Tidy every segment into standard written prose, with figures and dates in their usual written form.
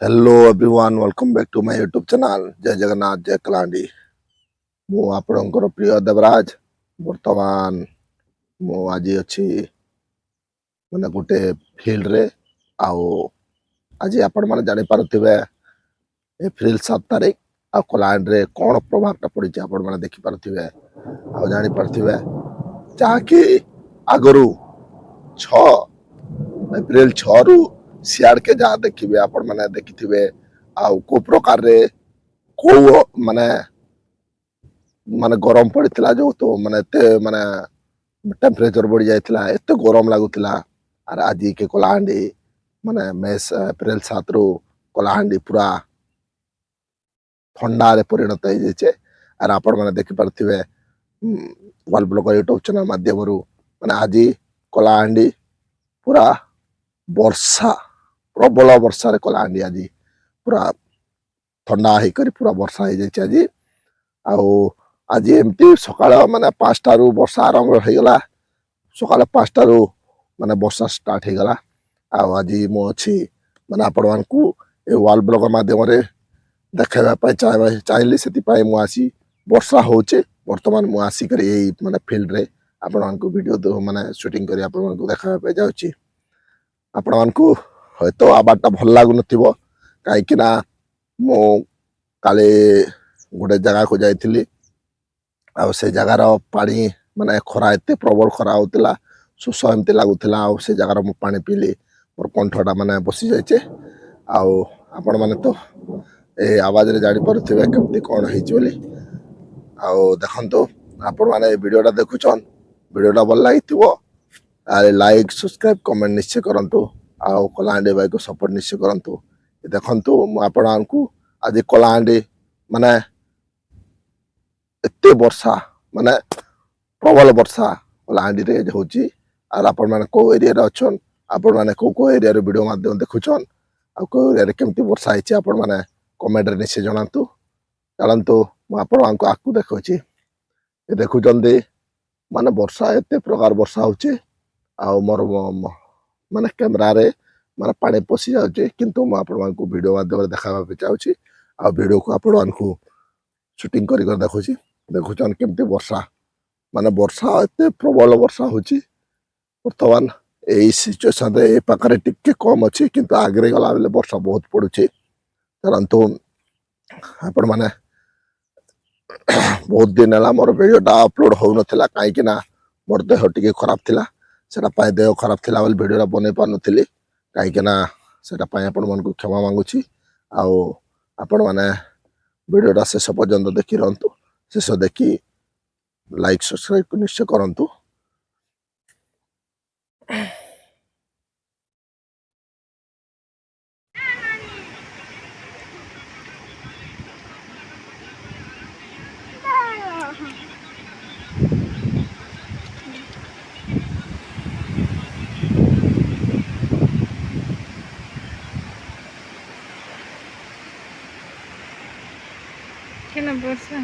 Hello everyone welcome back to my YouTube channel जय जगन्नाथ जय कलांडी मु आपणकर प्रिय देवराज वर्तमान मु आज अच्छी माने गोटे फील्ड रे आओ आज आपण माने जानि पारुथिबे एप्रिल 7 तारिख आ कलांड रे कोन प्रभाव पड़ी आपण माने देखि पारुथिबे आ जानि पारुथिबे जाकी आगरू 6 एप्रिल 6 रु सियाड़ के जहाँ देखिए आपण माने देखिथिबे आ को प्रकार रे को माने माने गरम पड़ता जो तो माने माने टेम्परेचर बढ़ी जाइथिला एते गरम लागुथिला आर आज के कलाहांडी माने मेस एप्रिल 7 रु कलाहांडी पूरा ठंडा रे परिणत हो जाइछे आर आपण माने देखि पारथिबे वाल ब्लॉगर यूट्यूब चैनल माध्यम रु माने आज कलाहांडी पूरा वर्षा प्रबल वर्षा रे कलाहांडी आज पूरा ठंडा होकर पूरा वर्षा हो जाइछे आज आउ आज एमती सकाळ माने 5 रु वर्षा आरंभ हो गला सकाळ 5 रु माने वर्षा स्टार्ट हो गला आउ आज मो अछि माने आपण मानकू ए वाल ब्लॉग माध्यम रे देखाइबा पाई चाहिए से मु आसी वर्षा होचे वर्तमान मु आसी कर ए माने फील्ड रे आपण मानकू वीडियो माने शूटिंग करी आपण मानकू देखाइबा पाई जाउची आपण मानकू हयतो आबाटा भल लागु नथिबो काहे कि ना मु काले गोटे जगह को जाइथिली आ से जगार पानी माने खरा एते प्रबल खरा होतिला सुस एमती लागुथिला आ से जगार मु पानी पीली मोर कंठटा माने बसी जाइछे आ आपण माने तो ए आवाज रे जानि परथिबे केमती कोन हिची बोली आ देखंतो आपण माने वीडियोटा देखुछन वीडियोटा भल लागिथिबो आ लाइक सब्सक्राइब कमेंट निश्चय करंतु आ कलाहांडी भाई को सपोर्ट निश्चय करंतु देखंतु मु आपण आनकू आज कलाहांडी माने एते वर्षा माने प्रबल वर्षा कलाहांडी रे होची आर आपण माने को एरिया रे अछन आपण माने को एरिया रे वीडियो माध्यम देखुछन आ को एरिया रे केमती वर्षा आइछि आपण माने कमेंट रे निश्चय जणांतु चलंतु मु आपण आनकू आकू देखौची ए देखुचंदी माने वर्षा एते प्रकार वर्षा होची आ मोर माने कैमरा रे माने पानी पसी जाउची किंतु मु आपण मानकू वीडियो माध्यम रे देखाबा पे चाहूची आ वीडियो को आपण मानकू शूटिंग करी कर देखौची देखुचन केमती वर्षा माने वर्षा एते प्रबल वर्षा होची वर्तमान एई सिचुएशन रे ए पाखरे टिके कम अछि किंतु आगरे गला बेले वर्षा बहुत पडुची परंतु आपण माने बहुत दिन हला मोर वीडियोटा अपलोड हो नथिला काहे कि ना मोर देह टिके खराब थिला सेटा पाए देह खराब थिला बोल वीडियोटा बने पार नथिली काहे कि ना सेटा पाए आपण मन को क्षमा मांगुची आ आपण माने वीडियोटा शेष पर्यंत देखि रहंतु शेष देखि लाइक सब्सक्राइब निश्चय करंतु কেন বর্ষা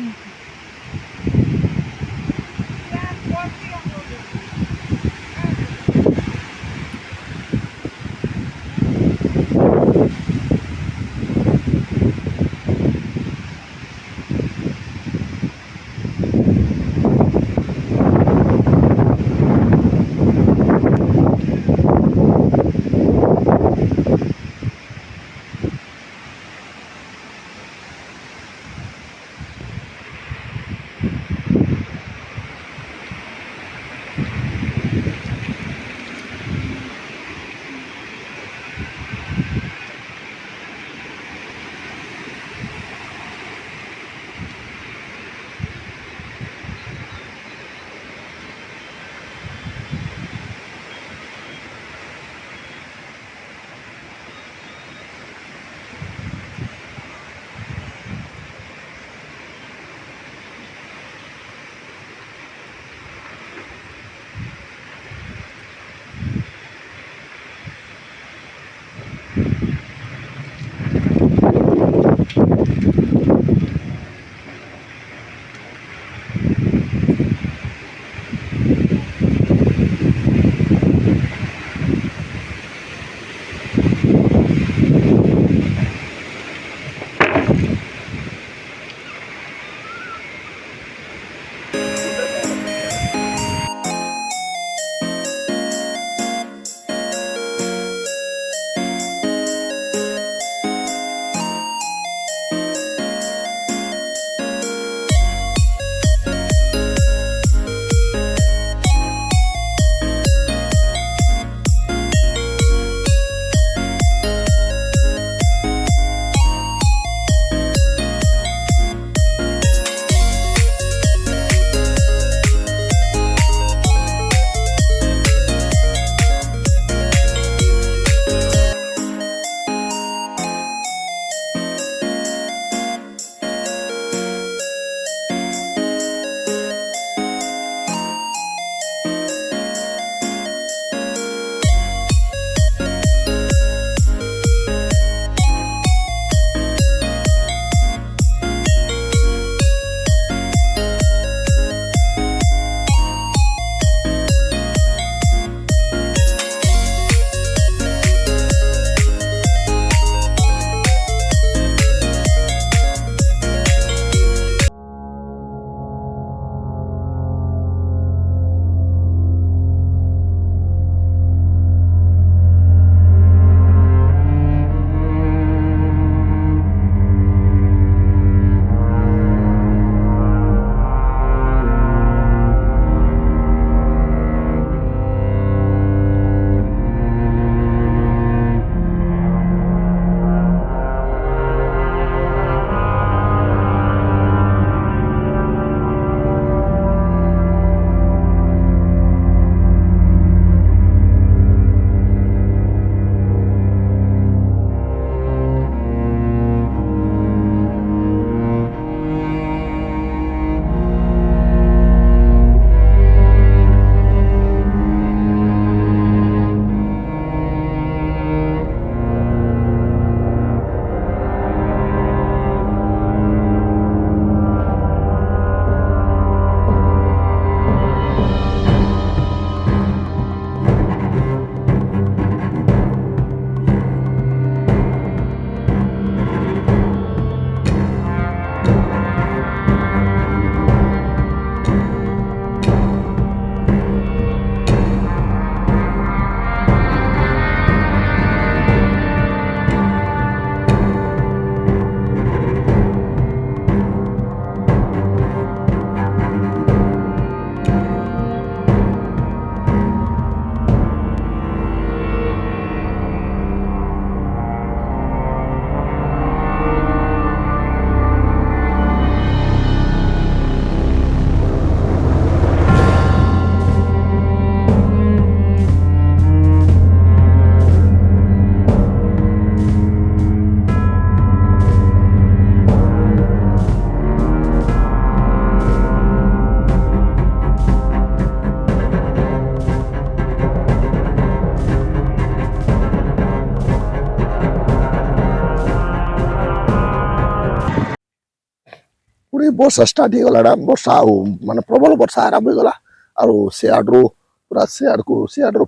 ବର୍ଷା ଷ୍ଟାର୍ଟ ହେଇଗଲା ବର୍ଷା ଆଉ ମାନେ ପ୍ରବଳ ବର୍ଷା ଆରମ୍ଭ ହେଇଗଲା ଆଉ ସିଆଡରୁ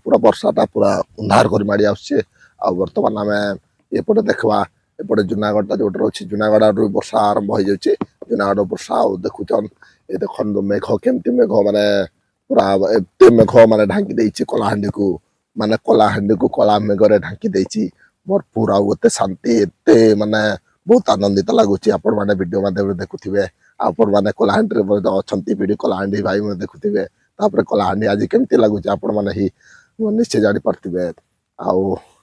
ପୁରା ବର୍ଷାଟା ପୁରା ଅନ୍ଧାର କରି ମାଡ଼ି ଆସୁଛେ ଆଉ ବର୍ତ୍ତମାନ ଆମେ ଏପଟେ ଦେଖିବା ଏପଟେ ଜୁନାଗଡ଼ଟା ଯୋଉଠି ଅଛି ଜୁନାଗଡ଼ ଆଡୁ ବର୍ଷା ଆରମ୍ଭ ହେଇଯାଉଛି ଜୁନାଗଡ଼ ବର୍ଷା ଆଉ ଦେଖୁଛନ୍ ଏ ଦେଖନ୍ତୁ ମେଘ କେମିତି ମେଘ ମାନେ ପୁରା ଏତେ ମେଘ ମାନେ ଢାଙ୍କି ଦେଇଛି କଳାହାଣ୍ଡିକୁ କଳା ମେଘରେ ଢାଙ୍କି ଦେଇଛି ଭରପୁର ଆଉ ଏତେ ଶାନ୍ତି ଏତେ ମାନେ ବହୁତ ଆନନ୍ଦିତ ଲାଗୁଛି ଆପଣ ମାନେ ଭିଡିଓ ମାଧ୍ୟମରେ ଦେଖୁଥିବେ ଆପଣ ମାନେ କଳାହାଣ୍ଡିରେ ମଧ୍ୟ ଅଛନ୍ତି ଭିଡିଓ କଳାହାଣ୍ଡି ଭାଇ ମାନେ ଦେଖୁଥିବେ ତାପରେ କଳାହାଣ୍ଡି ଆଜି କେମିତି ଲାଗୁଛି ଆପଣ ମାନେ ହିଁ ନିଶ୍ଚୟ ଜାଣିପାରୁଥିବେ ଆଉ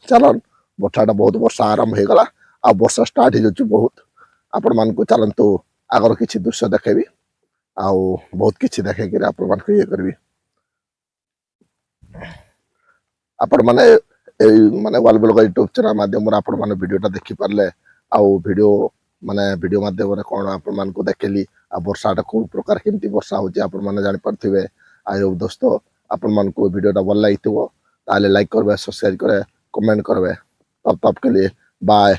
ଚାଲନ୍ ବହୁତ ବର୍ଷା ଆରମ୍ଭ ହେଇଗଲା ଆଉ ବର୍ଷା ଷ୍ଟାର୍ଟ ହେଇଯାଉଛି ବହୁତ ଆପଣ ମାନଙ୍କୁ ଚାଲନ୍ତୁ ଆଗର କିଛି ଦୃଶ୍ୟ ଦେଖେଇବି ଆଉ ବହୁତ କିଛି ଦେଖେଇକିରି ଆପଣ ମାନଙ୍କୁ ଇଏ କରିବି ଆପଣ ମାନେ ଏଇ ମାନେ ୱାଲ୍ ବ୍ଲଗ୍ ୟୁଟ୍ୟୁବ ଚ୍ୟାନେଲ ମାଧ୍ୟମରେ ଆପଣ ମାନେ ଭିଡିଓଟା ଦେଖିପାରିଲେ ଆଉ ଭିଡିଓ ମାଧ୍ୟମରେ କଣ ଆପଣ ମାନଙ୍କୁ ଦେଖେଇଲି ଆଉ ବର୍ଷାଟା କୋଉ ପ୍ରକାର କେମିତି ବର୍ଷା ହଉଛି ଆପଣ ମାନେ ଜାଣିପାରୁଥିବେ ଆଉ ଦୋସ୍ତ ଆପଣ ମାନଙ୍କୁ ଭିଡିଓଟା ଭଲ ଲାଗିଥିବ ତାହେଲେ ଲାଇକ୍ କରିବେ ସବସ୍କ୍ରାଇब କରିବେ କमेंट करवे तब के लिए बाय।